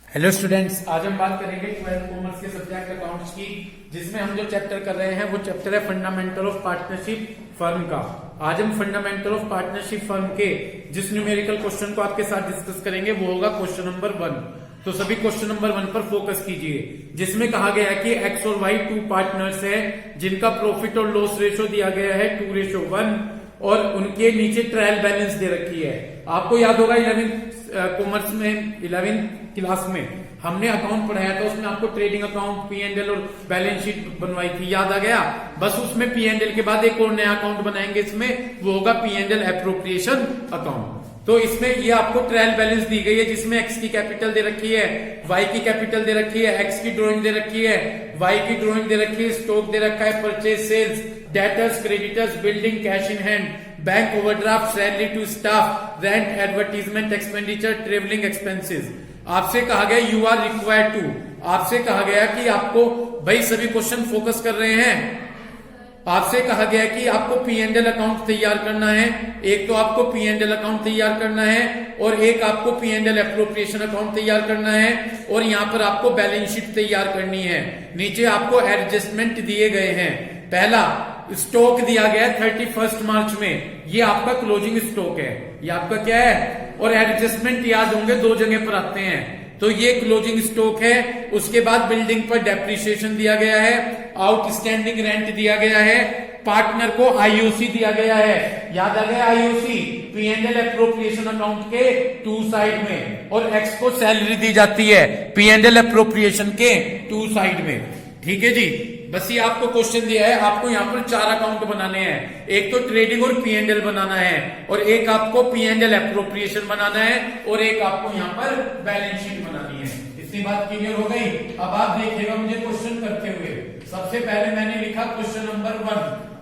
Hello students, आज हम बात करेंगे 12th कॉमर्स के सब्जेक्ट अकाउंट्स की, जिसमें हम जो चैप्टर कर रहे हैं वो चैप्टर है फंडामेंटल ऑफ पार्टनरशिप फर्म का। आज हम फंडामेंटल ऑफ पार्टनरशिप फर्म के जिस न्यूमेरिकल क्वेश्चन को आपके साथ डिस्कस करेंगे वो होगा क्वेश्चन नंबर 1। तो सभी क्वेश्चन नंबर 1 पर फोकस कीजिए, जिसमें कहा गया है कि एक्स और वाई 2 पार्टनर्स है जिनका प्रॉफिट और लॉस रेशो दिया गया है 2:1 और उनके नीचे ट्रायल बैलेंस दे रखी है। आपको याद होगा 11th कॉमर्स में 11th क्लास में हमने अकाउंट पढ़ाया था, उसमें आपको ट्रेडिंग अकाउंट, P&L और बैलेंस शीट बनवाई थी, याद आ गया। बस उसमें P&L के बाद एक और नया अकाउंट बनाएंगे, इसमें वो होगा P&L एप्रोप्रिएशन अकाउंट। तो इसमें ये आपको ट्रायल बैलेंस दी गई है, जिसमें एक्स की कैपिटल दे रखी है, वाई की कैपिटल दे रखी है, एक्स की ड्रॉइंग दे रखी है, वाई की ड्रॉइंग दे रखी है, स्टॉक दे रखा है, purchase, sales, debtors, creditors, building, cash in hand, bank overdraft, salary to staff, rent, advertisement expenditure, travelling expenses. आपसे कहा गया यू आर रिक्वायर्ड टू, आपसे कहा गया कि आपको, भाई सभी क्वेश्चन फोकस कर रहे हैं, आपसे कहा गया कि आपको P&L अकाउंट तैयार करना है। एक तो आपको P&L अकाउंट तैयार करना है और एक आपको P&L एप्रोप्रिएशन अकाउंट तैयार करना है और यहाँ पर आपको बैलेंस शीट तैयार करनी है। नीचे आपको एडजस्टमेंट दिए गए हैं। पहला स्टॉक दिया गया है 31 मार्च में, ये आपका क्लोजिंग स्टॉक है, ये आपका क्या है। और एडजस्टमेंट याद होंगे 2 जगह पर आते हैं, तो ये क्लोजिंग स्टॉक है। उसके बाद बिल्डिंग पर डेप्रिसिएशन दिया गया है, आउटस्टैंडिंग रेंट दिया गया है, पार्टनर को आईओसी दिया गया है, याद आ गया आईओसी, P&L एप्रोप्रिएशन अकाउंट के 2 साइड में, और एक्स को सैलरी दी जाती है P&L एप्रोप्रिएशन के 2 साइड में। ठीक है जी, बस ये आपको क्वेश्चन दिया है, आपको यहाँ पर 4 अकाउंट बनाने हैं। एक तो ट्रेडिंग और P&L बनाना है, और एक आपको P&L एप्रोप्रिएशन बनाना है, और एक आपको यहाँ पर बैलेंस शीट बनानी है। इतनी बात क्लियर हो गई। अब आप देखिएगा मुझे क्वेश्चन करते हुए। सबसे पहले मैंने लिखा क्वेश्चन नंबर 1,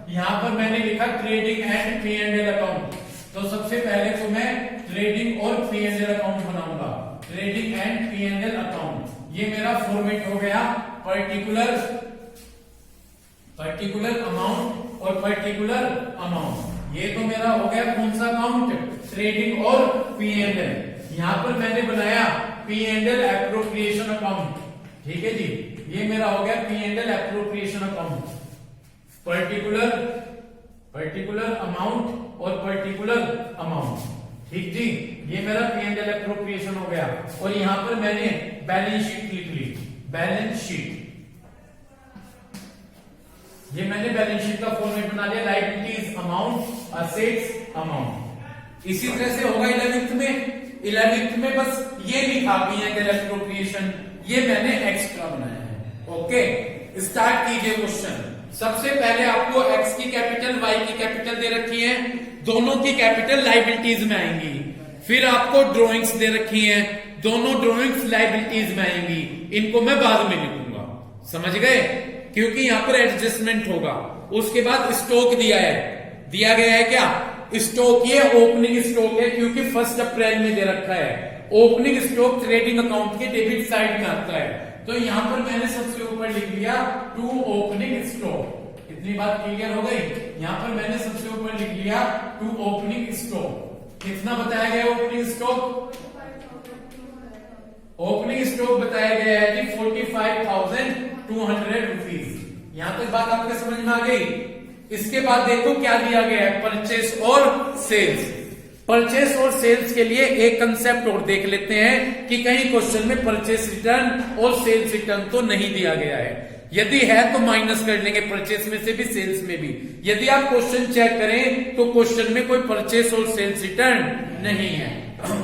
यहाँ पर मैंने लिखा ट्रेडिंग एंड P&L अकाउंट। तो सबसे पहले तो मैं ट्रेडिंग और P&L अकाउंट बनाऊंगा, ट्रेडिंग एंड P&L अकाउंट। ये मेरा फॉर्मेट हो गया पर्टिकुलर अमाउंट और पर्टिकुलर अमाउंट। ये तो मेरा हो गया कौन सा अकाउंट, ट्रेडिंग और P&L। यहां पर मैंने बनाया P&L एप्रोप्रिएशन अकाउंट। ठीक है जी, ये मेरा हो गया P&L appropriation account, particular amount और पर्टिकुलर अमाउंट। ठीक जी, ये मेरा P&L एप्रोप्रिएशन हो गया। और यहां पर मैंने बैलेंस शीट लिख ली, बैलेंस शीट, ये मैंने बैलेंस शीट का फॉर्मेट बना लिया, लायबिलिटीज अमाउंट, असेट्स अमाउंट। इसी तरह से होगा 11th में बस ये लिखा P&L एप्रोप्रिएशन, ये मैंने एक्स्ट्रा बनाया है। ओके, स्टार्ट कीजिए क्वेश्चन। सबसे पहले आपको एक्स की कैपिटल, वाई की कैपिटल दे रखी है, दोनों की कैपिटल लायबिलिटीज में आएंगी। फिर आपको ड्रॉइंग्स दे रखी हैं, दोनों ड्रॉइंग्स लायबिलिटीज में आएंगी। इनको मैं बाद में लिखूंगा, समझ गए, क्योंकि यहां पर एडजस्टमेंट होगा। उसके बाद स्टॉक दिया गया है क्या स्टॉक, ये ओपनिंग स्टॉक है क्योंकि 1 अप्रैल में दे रखा है। ओपनिंग स्टॉक ट्रेडिंग अकाउंट के डेबिट साइड में आता है, तो यहां पर मैंने सबसे ऊपर लिख लिया टू ओपनिंग स्टॉक। इतनी बात क्लियर हो गई। यहां पर मैंने सबसे ऊपर लिख लिया टू ओपनिंग स्टॉक। कितना बताया गया ओपनिंग स्टॉक, ओपनिंग स्टॉक बताया गया है कि 45,200 रुपीज। यहां तक बात आपके समझ में आ गई। इसके बाद देखो क्या दिया गया है, परचेस और सेल्स। परचेस और सेल्स के लिए एक कंसेप्ट और देख लेते हैं कि कहीं क्वेश्चन में परचेस रिटर्न और सेल्स रिटर्न तो नहीं दिया गया है। यदि है तो माइनस कर लेंगे, परचेस में से भी सेल्स में भी। यदि आप क्वेश्चन चेक करें तो क्वेश्चन में कोई परचेस और सेल्स रिटर्न नहीं है,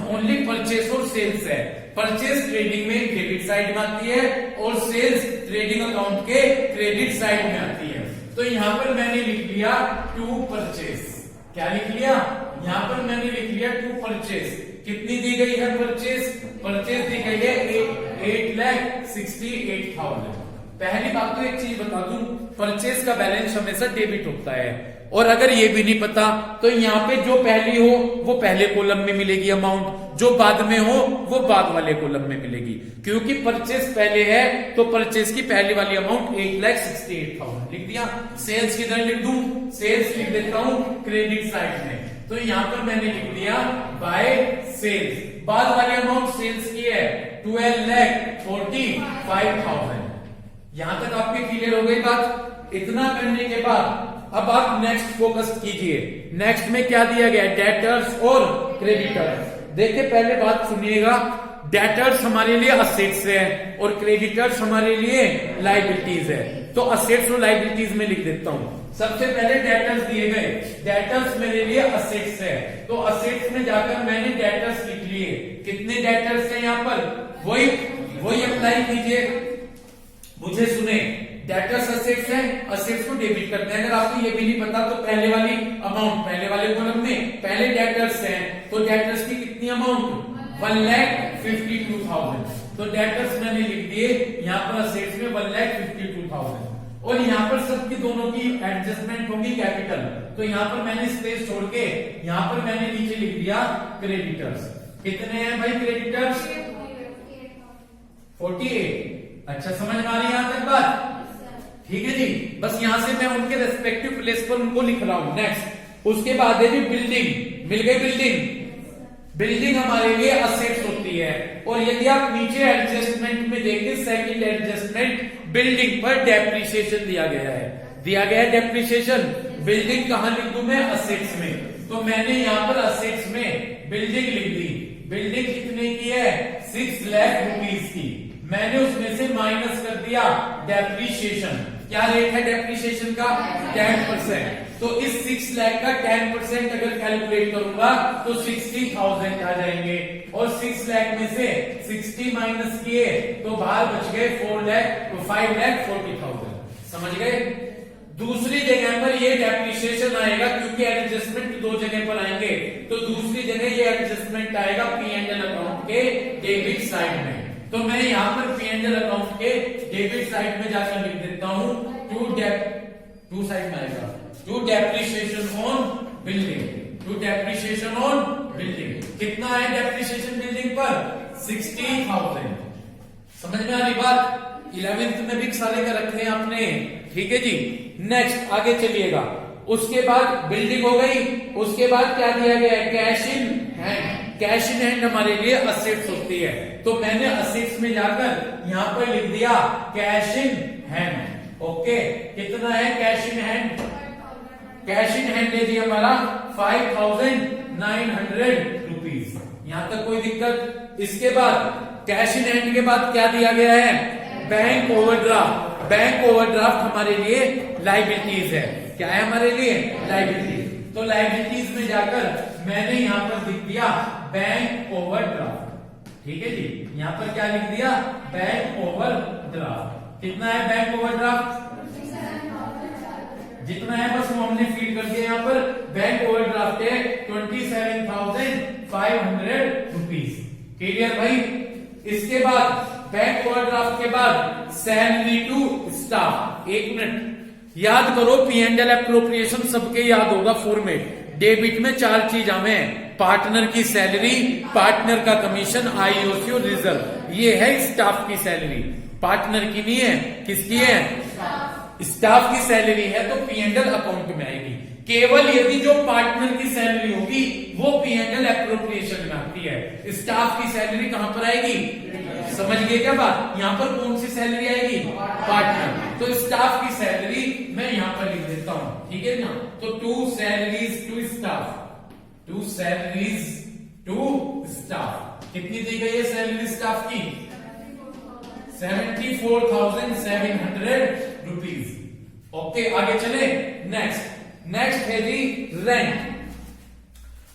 ओनली परचेस और सेल्स है। परचेस ट्रेडिंग में डेबिट साइड में आती है और सेल्स ट्रेडिंग अकाउंट के क्रेडिट साइड में आती है। तो यहां पर मैंने लिख लिया टू परचेस। क्या लिख लिया, यहां पर मैंने लिख लिया टू परचेस। कितनी दी गई है परचेस, परचेस दी गई है 8,68,000। पहली बात तो एक चीज बता दूं, परचेस का बैलेंस हमेशा डेबिट होता है, और अगर ये भी नहीं पता तो यहाँ पे जो पहली हो वो पहले कॉलम में मिलेगी अमाउंट, जो बाद में हो वो बाद वाले कॉलम में मिलेगी। क्योंकि परचेस पहले है तो परचेस की पहली वाली अमाउंट 8,68,000 लिख दिया। सेल्स किधर लिख दूं, सेल्स लिख देता हूं क्रेडिट साइड में। तो यहां पर मैंने लिख दिया बाय सेल्स। बाद वाली अमाउंट सेल्स की है 12 लाख 5000। यहां तक आपके क्लियर हो गई बात। इतना करने के बाद अब आप नेक्स्ट फोकस कीजिए। नेक्स्ट में क्या दिया गया है, डेटर्स और क्रेडिटर्स। देखिए पहले बात सुनिएगा, डेटर्स हमारे लिए असेट्स है और क्रेडिटर्स हमारे लिए लाइबिलिटीज है। तो असेट्स और लाइबिलिटीज में लिख देता हूं। सबसे पहले डेटर्स दिए गए, डेटर्स मेरे लिए असेट्स है, तो असेट्स में जाकर मैंने डेटर्स लिख लिए। कितने डेटर्स है यहाँ पर, वही अप्लाई कीजिए। मुझे सुने, डेटर्स असेट्स है, असेट्स को डेबिट करते हैं। अगर आपको ये भी नहीं पता तो पहले वाली अमाउंट, पहले वाले कॉलम में पहले डेटर्स है, तो डेटर्स की कितनी अमाउंट, 1,52,000। तो डेटर्स मैंने लिख दिए, यहाँ पर असेट्स में 1,52,000। और यहाँ पर सबकी दोनों की एडजस्टमेंट होगी कैपिटल, तो यहाँ पर मैंने स्पेस छोड़ के यहाँ पर मैंने नीचे लिख दिया क्रेडिटर्स। कितने हैं भाई क्रेडिटर्स, 48। अच्छा समझ में आ रही है यहां तक बात, ठीक है जी। बस यहां से मैं उनके रेस्पेक्टिव प्लेस पर उनको लिख रहा हूं। नेक्स्ट उसके बाद है जी बिल्डिंग, मिल गई बिल्डिंग। बिल्डिंग हमारे लिए असेट्स होती है, और यदि आप नीचे एडजस्टमेंट में देखें, सेकंड एडजस्टमेंट बिल्डिंग पर डेप्रिसिएशन दिया गया है, डेप्रिसिएशन। बिल्डिंग कहां लिख दूं मैं, असेट्स में। तो मैंने यहां पर असेट्स में बिल्डिंग लिख दी। बिल्डिंग कितने की है, 6 लाख रुपीस की। मैंने उसमें से माइनस कर दिया डेप्रिसिएशन। क्या रेट है डेप्रिसिएशन का, 10%। तो इस 6 लाख का 10% अगर कैलकुलेट करूंगा तो 60,000 आ जाएंगे, और 6 लाख में से 60 माइनस किए तो बाहर बच गए 4 लाख, तो 5,40,000। समझ गए। दूसरी जगह पर ये डेप्रिसिएशन आएगा, क्योंकि एडजस्टमेंट दो जगह पर आएंगे, तो दूसरी जगह ये एडजस्टमेंट आएगा P&L अकाउंट के डेबिट साइड में। तो मैं यहाँ पर P&L अकाउंट के डेबिट साइड में जाकर लिख देता हूं टू साइड में आएगा, to depreciation on building, to depreciation on building. कितना है डेप्रिसिएशन बिल्डिंग पर, 60,000। समझ में आ रही बात। 11th में भी सारे का रखे हैं आपने, ठीक है जी। नेक्स्ट आगे चलिएगा। उसके बाद बिल्डिंग हो गई, उसके बाद क्या दिया गया है, cash in hand. Cash in hand हमारे लिए असेट्स होती है, तो मैंने असेट्स में जाकर यहां पर लिख दिया कैश इन हैंड। ओके, कितना है cash in hand, cash in hand है जी हमारा 5,900 रुपीज। यहां तक कोई दिक्कत। इसके बाद कैश इन हैंड के बाद क्या दिया गया है, बैंक ओवरड्राफ्ट। बैंक ओवरड्राफ्ट हमारे लिए लाइबिलिटीज है। क्या है हमारे लिए, लाइबिलिटीज। तो लाइबिलिटीज में जाकर मैंने यहां पर लिख दिया बैंक ओवरड्राफ्ट, ठीक है जी। यहां पर क्या लिख दिया, बैंक ओवरड्राफ्ट। कितना है बैंक ओवरड्राफ्ट, जितना है बस वो हमने फीड कर दिया। यहाँ पर बैंक ओवरड्राफ्ट है 27,500 रुपीज। क्लियर भाई। इसके बाद बैंक ओवरड्राफ्ट के बाद सैलरी टू स्टाफ। 1 मिनट याद करो, P&L एप्रोप्रिएशन सबके याद होगा फॉर्मेट। डेबिट में 4 चीज हमें, पार्टनर की सैलरी, पार्टनर का कमीशन, IOC और रिजर्व। ये है स्टाफ की सैलरी, पार्टनर की नहीं है। किसकी है, स्टाफ की सैलरी है, तो P&L अकाउंट में आएगी। केवल यदि जो पार्टनर की सैलरी होगी वो P&L एप्रोप्रिएशन में आती है। स्टाफ की सैलरी कहां पर आएगी, समझ गए क्या बात। यहां पर कौन सी सैलरी आएगी, पार्टनर। तो स्टाफ की सैलरी मैं यहां पर लिख देता हूं, ठीक है ना। तो 2 salaries to staff, 2 salaries to staff. कितनी दी गई है सैलरी स्टाफ की, 74,700 रुपीज। ओके आगे चले। नेक्स्ट है जी रेंट।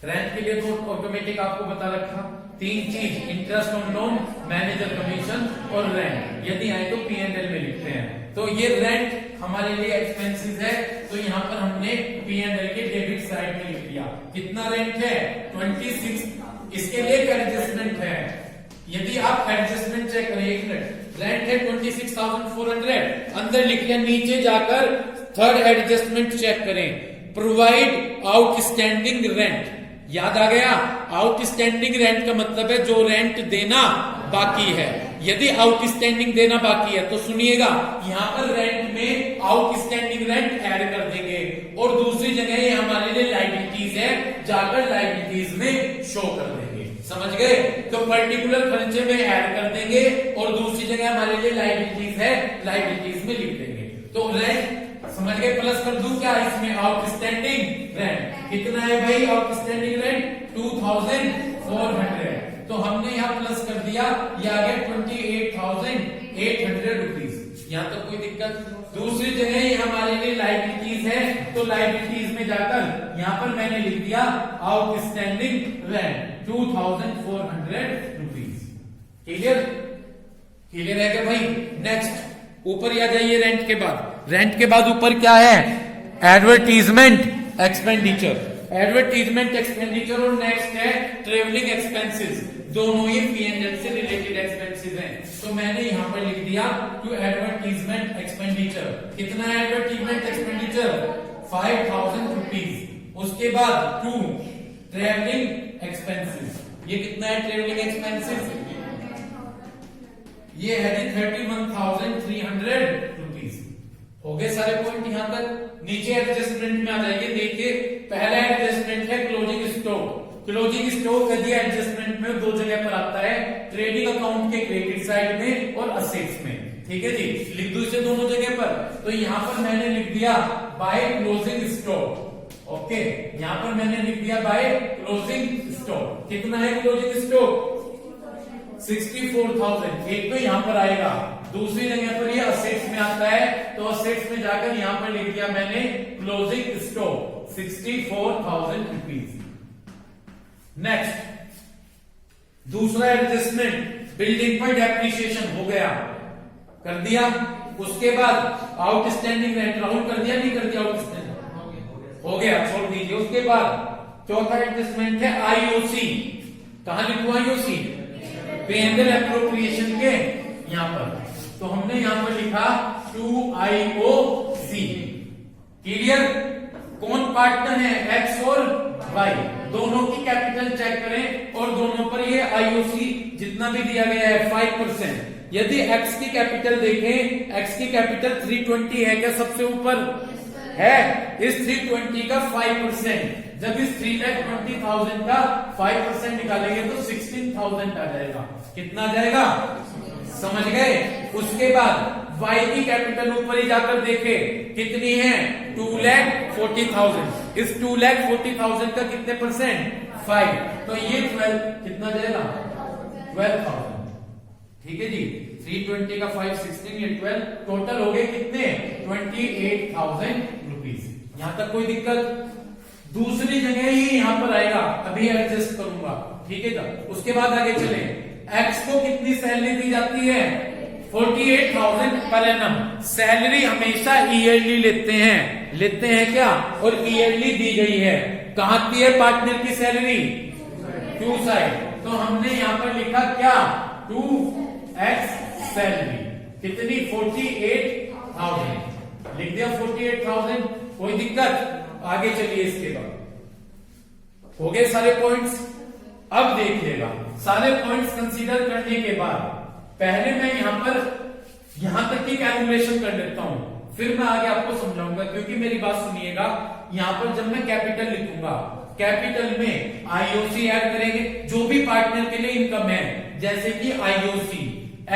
रेंट के लिए तो ऑटोमेटिक आपको बता रखा 3 चीज, interest on loan, manager commission और रेंट। यदि आए तो P&L में लिखते हैं। तो ये रेंट हमारे लिए एक्सपेंसेस है, तो यहाँ पर हमने P&L के डेबिट साइड में लिख दिया। कितना रेंट है, 26। इसके लिए एडजस्टमेंट है, यदि आप एडजस्टमेंट चेक करें, 1 मिनट, रेंट है 26,400, अंदर लिख लिया। नीचे जाकर थर्ड एडजस्टमेंट चेक करें, प्रोवाइड आउटस्टैंडिंग रेंट। याद आ गया, आउटस्टैंडिंग रेंट का मतलब है जो रेंट देना बाकी है। यदि आउटस्टैंडिंग देना बाकी है तो सुनिएगा, यहां पर रेंट में आउटस्टैंडिंग रेंट ऐड कर देंगे, और दूसरी जगह ये हमारे लिए लाइबिलिटीज है, जाकर लाइबिलिटीज में शो कर देंगे। समझ गए? तो पर्टिकुलर खर्चे में ऐड कर देंगे और दूसरी जगह हमारे लिए लायबिलिटीज है, लायबिलिटीज में लिख देंगे। तो रेंट समझ गए, प्लस कर दूं क्या इसमें? आउटस्टैंडिंग रेंट कितना है भाई? Outstanding rent 2400। तो हमने यहाँ प्लस कर दिया, ये आ गया 28,800 रुपीज। यहाँ तक कोई दिक्कत? दूसरी जगह ये हमारे लिए लायबिलिटीज है, तो लायबिलिटीज में जाकर यहाँ पर मैंने लिख दिया outstanding rent 2400 rupees. Clear? Clear है क्या भाई? नेक्स्ट ऊपर आ जाइए। रेंट के बाद ऊपर क्या है? Advertisement expenditure. एडवर्टीजमेंट एक्सपेंडिचर और नेक्स्ट है ट्रेवलिंग एक्सपेंसेस। दोनों ही P&L से रिलेटेड एक्सपेंसेस हैं। तो मैंने यहां पर लिख दिया टू एडवर्टीजमेंट एक्सपेंडिचर। कितना है एडवर्टीजमेंट एक्सपेंडिचर? 5,000 रुपीज। उसके बाद टू ट्रेवलिंग एक्सपेंसेस। ये कितना है ट्रेवलिंग एक्सपेंसेस? ये है 31,300 रुपीज। हो गए सारे पॉइंट यहां तक। नीचे एडजस्टमेंट में आ जाइए। देखिए पहला एडजस्टमेंट है क्लोजिंग स्टॉक। क्लोजिंग स्टॉक यदि एडजस्टमेंट में दो जगह पर आता है, ट्रेडिंग अकाउंट के क्रेडिट साइड में और असेट्स में। ठीक है जी, लिख दो इसे दोनों जगह पर। तो यहां पर मैंने लिख दिया बाय क्लोजिंग स्टॉक। ओके, यहां पर मैंने लिख दिया बाय क्लोजिंग स्टॉक। कितना है क्लोजिंग स्टॉक? 64,000। एक तो यहां पर आएगा, दूसरी जगह पर ये असेट्स में आता है, तो असेट्स में जाकर यहां पर लिख दिया मैंने क्लोजिंग स्टॉक 64,000 रुपीज। नेक्स्ट दूसरा एडजस्टमेंट बिल्डिंग पर डेप्रिसिएशन हो गया, कर दिया। उसके बाद आउटस्टैंडिंग रेंट राहुल कर दिया, नहीं कर दिया? आउटस्टैंडिंग हो गया, छोड़ दीजिए। उसके बाद चौथा एडजस्टमेंट है आईओसी। कहां लिखूं आईओसी? पेएबल एप्रोप्रिएशन के यहां पर। तो हमने यहां पर लिखा टू आईओसी। क्लियर? कौन पार्टनर है? एक्स और वाई। दोनों की कैपिटल चेक करें और दोनों पर ये आईओसी जितना भी दिया गया है 5%। यदि एक्स की कैपिटल देखें, एक्स की कैपिटल 320 है क्या? सबसे ऊपर है। इस 320 का 5%, जब इस 3,20,000 का 5% निकालेंगे तो 16,000 आ जाएगा। कितना आ जाएगा? समझ गए? उसके बाद वाई की कैपिटल ऊपर ही जाकर देखे कितनी है? 2,40,000। इस 2,40,000 का कितने परसेंट? 5। तो ये 12 कितना जाएगा? 12,000। ठीक है जी, 320 का 5, 16, ये 12, टोटल हो गए कितने? 28,000 रुपीज। यहां तक कोई दिक्कत? दूसरी जगह ही यहां पर आएगा, अभी एडजस्ट करूंगा। ठीक है क्या? उसके बाद आगे चले। एक्स को कितनी सैलरी दी जाती है? 48,000 पर एनम। सैलरी हमेशा ईयरली लेते हैं क्या? और ईयरली दी गई है। कहां की है पार्टनर की सैलरी? To side. तो हमने यहां पर लिखा क्या? 2x salary. कितनी? 48,000 लिख दिया। 48,000। कोई दिक्कत? आगे चलिए। इसके बाद हो गए सारे पॉइंट्स। अब देखिएगा, सारे पॉइंट्स कंसीडर करने के बाद पहले मैं यहां तक की कैलकुलेशन कर लेता हूं, फिर मैं आगे आपको समझाऊंगा। क्योंकि मेरी बात सुनिएगा, यहां पर जब मैं कैपिटल लिखूंगा, कैपिटल में आईओसी ऐड करेंगे, जो भी पार्टनर के लिए इनकम है, जैसे कि आईओसी,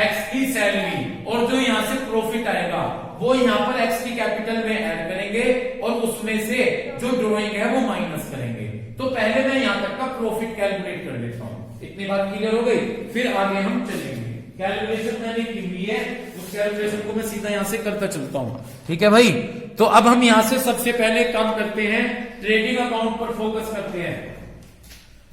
एक्स की सैलरी, और जो यहां से प्रॉफिट आएगा वो यहां पर एक्स की कैपिटल में ऐड करेंगे और उसमें से जो ड्रॉइंग है वो माइनस करेंगे। तो पहले मैं यहां तक का प्रॉफिट कैलकुलेट कर लेता हूं। इतनी बात क्लियर हो गई? फिर आगे हम चलेंगे। कैलकुलेशन मैंने की हुई है, उस कैलकुलेशन को मैं सीधा यहां से करता चलता हूं। ठीक है भाई? तो अब हम यहां से सबसे पहले काम करते हैं, ट्रेडिंग अकाउंट पर फोकस करते हैं।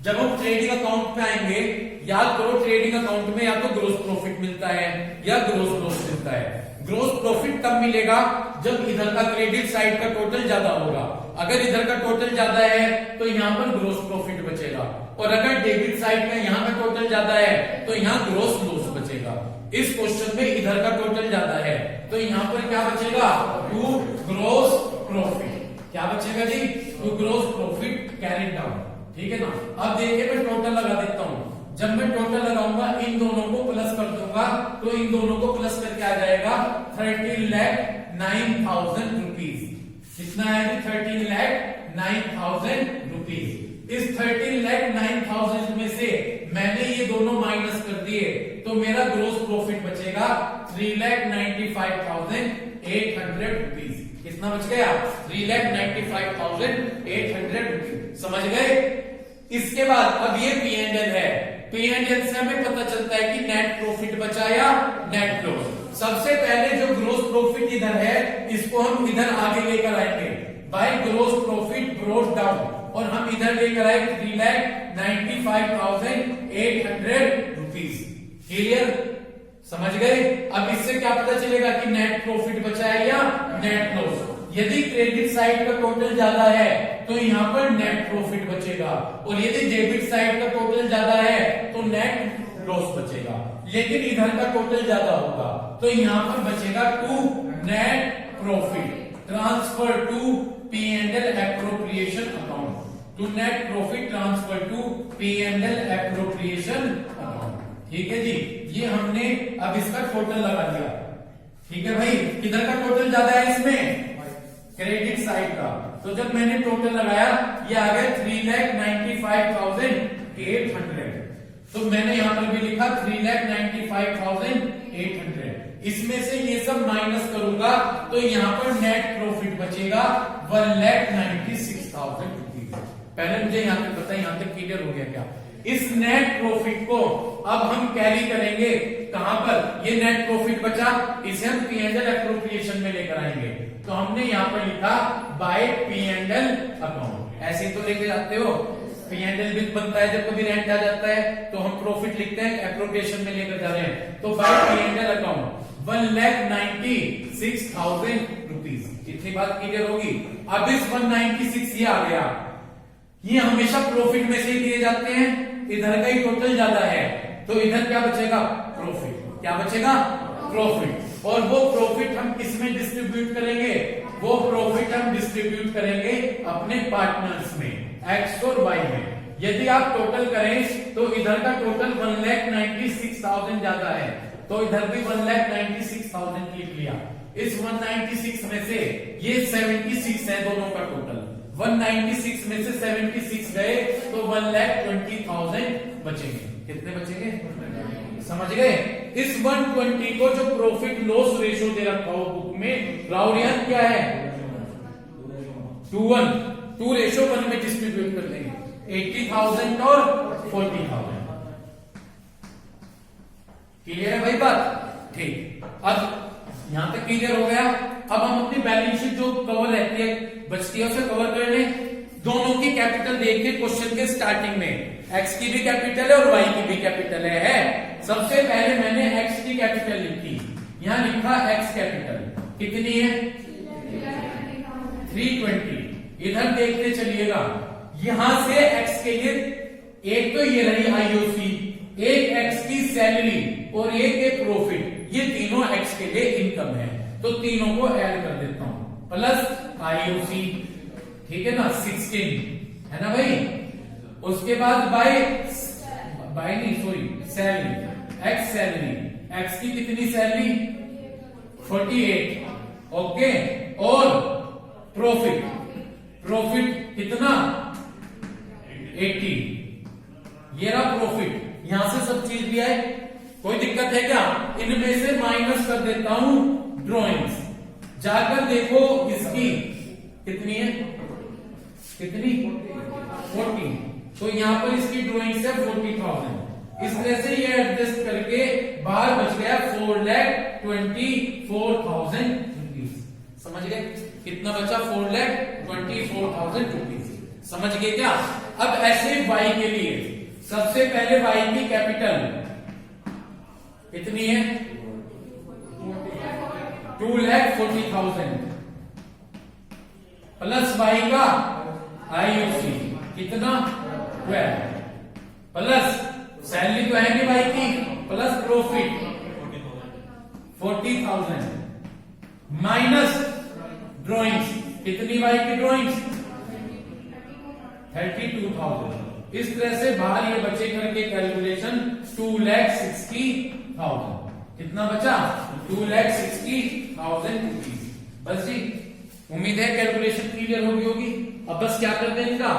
जब हम ट्रेडिंग अकाउंट पे आएंगे, याद करो ट्रेडिंग अकाउंट में या तो ग्रोस प्रॉफिट मिलता है या ग्रोस लॉस मिलता है। ग्रोस प्रॉफिट तब मिलेगा जब इधर का क्रेडिट साइड का टोटल ज्यादा होगा। अगर इधर का टोटल ज्यादा है तो यहां पर ग्रोस प्रॉफिट बचेगा, और अगर डेबिट साइड का यहां का टोटल ज्यादा है तो यहां ग्रोस लॉस बचेगा। इस क्वेश्चन में इधर का टोटल ज्यादा है तो यहां पर क्या बचेगा? To gross profit. क्या बचेगा जी? To gross profit carried down. ठीक है ना? अब देखिए मैं टोटल लगा देता हूं। जब मैं टोटल लगाऊंगा, इन दोनों को प्लस कर दूंगा तो इन दोनों को प्लस करके आ जाएगा 13,09,000 रुपीज। कितना है? 13,09,000 रुपीज। इस 13,09,000 में से मैंने ये दोनों माइनस कर दिए तो मेरा ग्रोस प्रॉफिट बचेगा 3,95,800 रुपीज। कितना बच गया? 3,95,800 रुपीज। समझ गए? इसके बाद अब ये P&L है। P&L से हमें पता चलता है कि नेट प्रॉफिट बचा या नेट लॉस। सबसे पहले जो ग्रोस प्रॉफिट इधर है इसको हम इधर आगे लेकर आएंगे by gross profit brought down, और हम इधर लेकर आए 3,95,800 रुपीज। क्लियर? समझ गए? अब इससे क्या पता चलेगा कि नेट प्रॉफिट बचा है या नेट लॉस। यदि क्रेडिट साइड का टोटल ज्यादा है तो यहाँ पर नेट प्रॉफिट बचेगा, और यदि डेबिट साइड का टोटल ज्यादा है तो नेट लॉस बचेगा। लेकिन इधर का टोटल ज्यादा होगा तो यहाँ पर बचेगा to net profit transfer to P&L appropriation account. To net profit transfer to P&L appropriation account. ठीक है जी, ये हमने अब इसका टोटल लगा दिया। ठीक है भाई, किधर का टोटल ज्यादा है इसमें? क्रेडिट साइड का। तो जब मैंने टोटल लगाया ये आ गया 3,95,800। तो मैंने यहां पर भी लिखा 3,95,800। इसमें से ये सब माइनस करूंगा तो यहां पर नेट प्रॉफिट बचेगा 1,96,000 रुपीज। पहले मुझे यहां तक पता है, यहां तक क्लियर हो गया क्या? इस नेट प्रॉफिट को अब हम कैरी करेंगे कहां पर? ये नेट प्रॉफिट बचा, इसे हम P&L एप्रोप्रिएशन में लेकर आएंगे। तो हमने यहां पर लिखा बाय P&L अकाउंट। ऐसे तो लेके जाते हो, P&L बिल बनता है जब कभी रेंट आ जाता है तो हम प्रॉफिट लिखते हैं, एप्रोप्रिएशन में लेकर जा रहे हैं। तो बाय P&L अकाउंट 1,96,000 रुपीज। इतनी बात क्लियर होगी? अब इस 196 ये आ गया, ये हमेशा प्रॉफिट में से ही दिए जाते हैं। इधर का ही टोटल ज्यादा है तो इधर क्या बचेगा? प्रॉफिट। क्या बचेगा? प्रॉफिट। और वो प्रॉफिट हम किस में डिस्ट्रीब्यूट करेंगे? वो प्रॉफिट हम डिस्ट्रीब्यूट करेंगे अपने पार्टनर्स में, एक्स और वाई में। यदि आप टोटल करें तो इधर का टोटल 1,96,000 ज्यादा है तो इधर भी 1,96,000 लिख लिया। इस 196 में से ये 76 है दोनों का टोटल। 196 में से 76 गए तो 1,20,000 बचेंगे। कितने बचेंगे? समझ गए? इस 120 को जो प्रॉफिट लॉस रेशियो दे रखा हो बुक में, राउरियन क्या है? 2:1। 2:1 में डिस्ट्रीब्यूट कर देंगे 80,000 और 40,000। क्लियर है भाई बात? ठीक। अब यहां तक क्लियर हो गया। अब हम अपनी बैलेंस शीट जो कवर रहती है बचती है उसे कवर कर लें। दोनों की कैपिटल देख के क्वेश्चन के स्टार्टिंग में एक्स की भी कैपिटल है और वाई की भी कैपिटल है। सबसे पहले मैंने एक्स की कैपिटल लिखी, यहां लिखा एक्स कैपिटल कितनी है? 320। इधर देखते चलिएगा, यहां से एक्स के लिए एक तो ये रही आईओसी, एक एक्स की सैलरी और एक प्रॉफिट। ये तीनों एक्स के लिए इनकम है तो तीनों को ऐड कर देता हूं, प्लस आईओसी। ठीक है ना? 16 है ना भाई? उसके बाद बाय नहीं sorry salary, x salary. X की कितनी सैलरी? 48। ओके। और प्रॉफिट कितना? 80। ये रहा प्रॉफिट। यहां से सब चीज लिया है, कोई दिक्कत है क्या? इनमें से माइनस कर देता हूं ड्रॉइंग्स। जाकर देखो इसकी कितनी है? कितनी? 40। तो यहां पर इसकी ड्रॉइंग्स है 40,000। इस तरह से ये एडजस्ट करके बाहर बच गया 4,24,000 रुपीज। समझ गए? कितना बचा? 4,24,000 रुपीज। समझ गए क्या? अब ऐसे वाई के लिए सबसे पहले वाई की कैपिटल कितनी है? 2,40,000 प्लस वाई का आईओसी कितना? 12 प्लस सैलरी तो है नहीं वाई की, प्लस प्रॉफिट 40,000 माइनस ड्रॉइंग्स कितनी? वाई की ड्रॉइंग्स 32,000। इस तरह से बाहर ये बचे करके कैलकुलेशन 2,60,000। कितना बचा? 2,60,000 रुपीज। बस जी, उम्मीद है कैलकुलेशन क्लियर होगी। अब बस क्या करते हैं इनका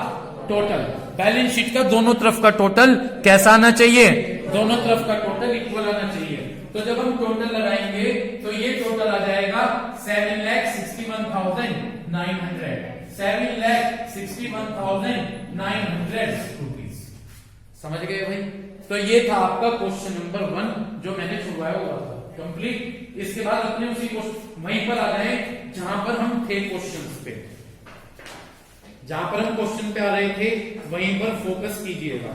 टोटल। बैलेंस शीट का दोनों तरफ का टोटल कैसा आना चाहिए, दोनों तरफ का टोटल इक्वल आना चाहिए। तो जब हम टोटल लगाएंगे तो ये टोटल आ जाएगा 7,61,900, 7,61,900 रुपीज। समझ गए भाई? तो ये था आपका क्वेश्चन नंबर 1 जो मैंने छुड़वाया हुआ था कंप्लीट। इसके बाद अपने उसी वहीं पर आ जाए जहां पर हम थे क्वेश्चन पे, जहां पर हम क्वेश्चन पे आ रहे थे वहीं पर फोकस कीजिएगा।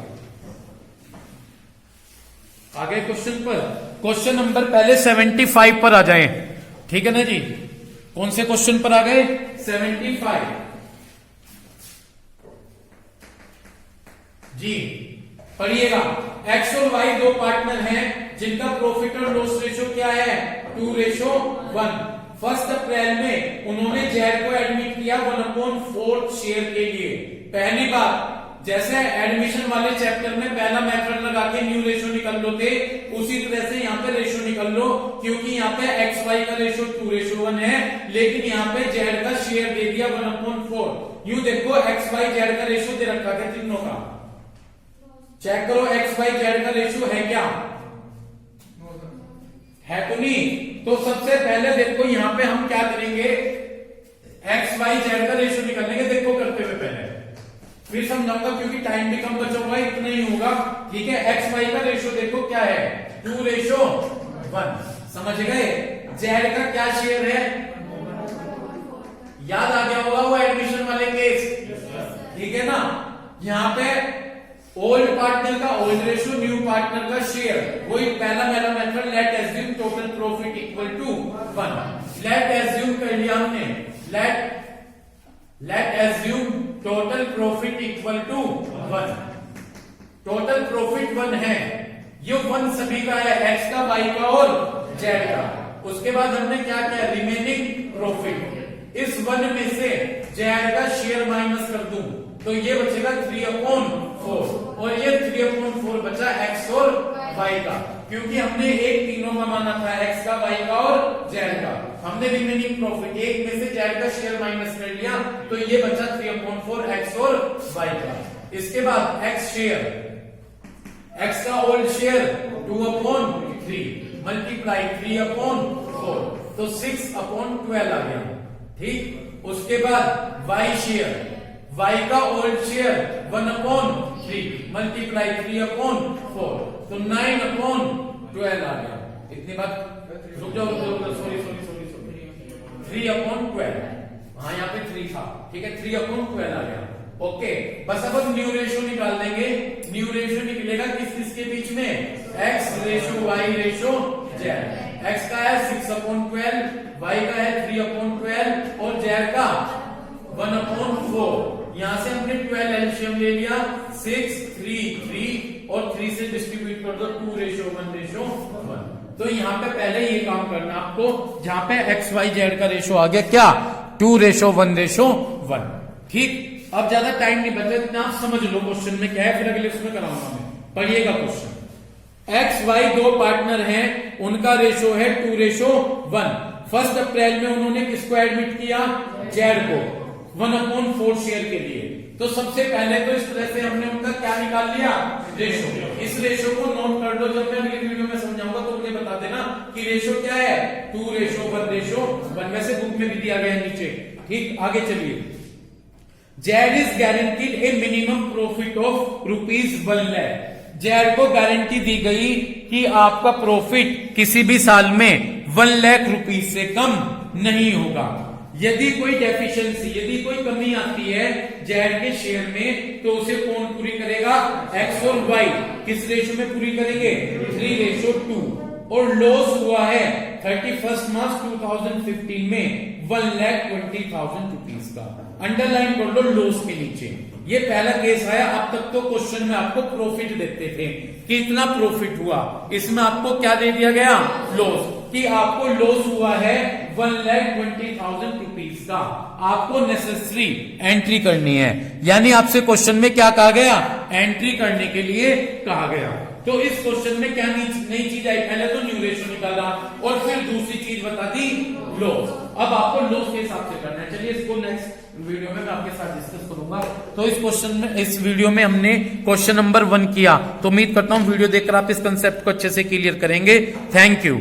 आगे क्वेश्चन पर, क्वेश्चन नंबर पहले 75 पर आ जाए, ठीक है ना जी? कौन से क्वेश्चन पर आ गए? 75 जी। पढ़िएगा, एक्स और वाई दो पार्टनर हैं जिनका प्रॉफिट और लॉस रेशो क्या है? 2:1। 1 अप्रैल में उन्होंने जेड को एडमिट किया 1/4 शेयर के लिए। पहली बात, जैसे एडमिशन वाले चैप्टर में पहला मेथड लगा के न्यू रेशो निकल लो थे, उसी तरह से यहाँ पे रेशो निकल लो, क्योंकि यहाँ पे एक्स वाई का रेशो 2:1 है, लेकिन यहाँ पे जेड का शेयर दे दिया 1/4। यूं देखो, एक्स वाई जेड का रेशो दे रखा है तीनों का, चेक करो एक्स वाई जेड का रेशो है क्या? है तो नहीं? तो सबसे पहले देखो यहाँ पे हम क्या करेंगे, एक्स वाई जेड का रेशो निकालेंगे। देखो करते हुए पहले, फिर समझाऊंगा क्योंकि टाइम भी कम बचा हुआ है, इतना ही होगा, ठीक है? एक्स वाई का रेशो देखो क्या है? 2:1। समझ गए? जेड का क्या शेयर है? याद आ गया होगा वो एडमिशन वाले केस, ठीक है ना? यहाँ पे ओल्ड पार्टनर का ओल्ड रेशो, न्यू पार्टनर का शेयर, वही पहला method, let assume total profit equal to 1। Let assume कर लिया हमने, let assume total profit equal to 1। Total profit 1 है, ये 1 सभी का है, एक्स का, वाई का और जेड का। उसके बाद हमने क्या किया? रिमेनिंग प्रॉफिट, इस 1 में से जेड का शेयर माइनस कर दूं तो ये बचेगा 3/4, और ये 3/4 बचा एक्स और वाई का, क्योंकि हमने एक तीनों का माना था, एक्स का, वाई का और जेड का। हमने रिमेनिंग प्रॉफिट एक में से जेड का शेयर माइनस कर लिया तो ये बचा 3/4 एक्स और वाई का। इसके बाद एक्स शेयर, एक्स का ओल्ड शेयर 2/3 मल्टीप्लाई 3/4 तो 6/12 आ गया, ठीक? उसके बाद वाई शेयर, वाई का ओल्ड शेयर 1/3 मल्टीप्लाई 3/4 तो 9/12 आ गया। इतनी बात, रुक जाओ, सॉरी 3/12, हाँ यहाँ पे 3 था, ठीक है? 3/12 आ गया। ओके, बस अब हम न्यू रेशो निकाल देंगे। न्यू रेशो निकलेगा किसके बीच में? X ratio Y ratio Z. X का है 6/12, वाई का है 3/12 और जेड का 1/4। यहां से हमने 12 एलसीएम ले लिया, 6, 3 और 3 से डिस्ट्रीब्यूट कर दो 2:1:1। तो यहाँ पे पहले ये काम करना आपको, जहां पे एक्स वाई जेड का रेशो आ गया क्या? 2:1:1, ठीक? अब ज्यादा टाइम नहीं बचा, इतना आप समझ लो क्वेश्चन में क्या है, फिर अगले उसमें कराऊंगा मैं। पढ़िएगा क्वेश्चन, एक्स वाई दो पार्टनर हैं, उनका रेशो है 2:1। 1 अप्रैल में उन्होंने किसको एडमिट किया? जेड को 1/4 शेयर के लिए। तो सबसे पहले तो इस तरह से हमने उनका क्या निकाल लिया? रेशो। इस रेशो को नोट कर लो, जब मैं अगली वीडियो में समझाऊंगा तो मुझे बता देना कि रेशो क्या है? 2:1:1। वैसे बुक में भी दिया गया नीचे, ठीक? आगे चलिए, Z is guaranteed A minimum profit of ₹1 lakh. Z को गारंटी दी गई कि आपका प्रॉफिट किसी भी साल में 1 लाख रुपीज से कम नहीं होगा। यदि कोई डेफिशिएंसी, यदि कोई कमी आती है जेड के शेयर में, तो उसे कौन पूरी करेगा? एक्स और वाई। किस रेशो में पूरी करेंगे? 3:2। और लॉस हुआ है 31 मार्च 2015 में 1,20,000 रुपीज का। अंडरलाइन कर लो लॉस के नीचे। ये पहला केस आया। अब तक तो क्वेश्चन में आपको प्रॉफिट देते थे कि इतना प्रॉफिट हुआ, इसमें आपको क्या दे दिया गया? लॉस, कि आपको लॉस हुआ है 1,20,000 रुपीज का। आपको नेसेसरी एंट्री करनी है, यानी आपसे क्वेश्चन में क्या कहा गया? एंट्री करने के लिए कहा गया। तो इस क्वेश्चन में क्या नई चीज आई? पहले तो न्यू रेशो निकाला और फिर दूसरी चीज बता दी लॉस। अब आपको लॉस के हिसाब से करना है। चलिए इसको नेक्स्ट वीडियो में मैं आपके साथ डिस्कस करूंगा। तो इस क्वेश्चन में, इस वीडियो में हमने क्वेश्चन नंबर 1 किया। तो उम्मीद करता हूं वीडियो देखकर आप इस कंसेप्ट को अच्छे से क्लियर करेंगे। Thank you.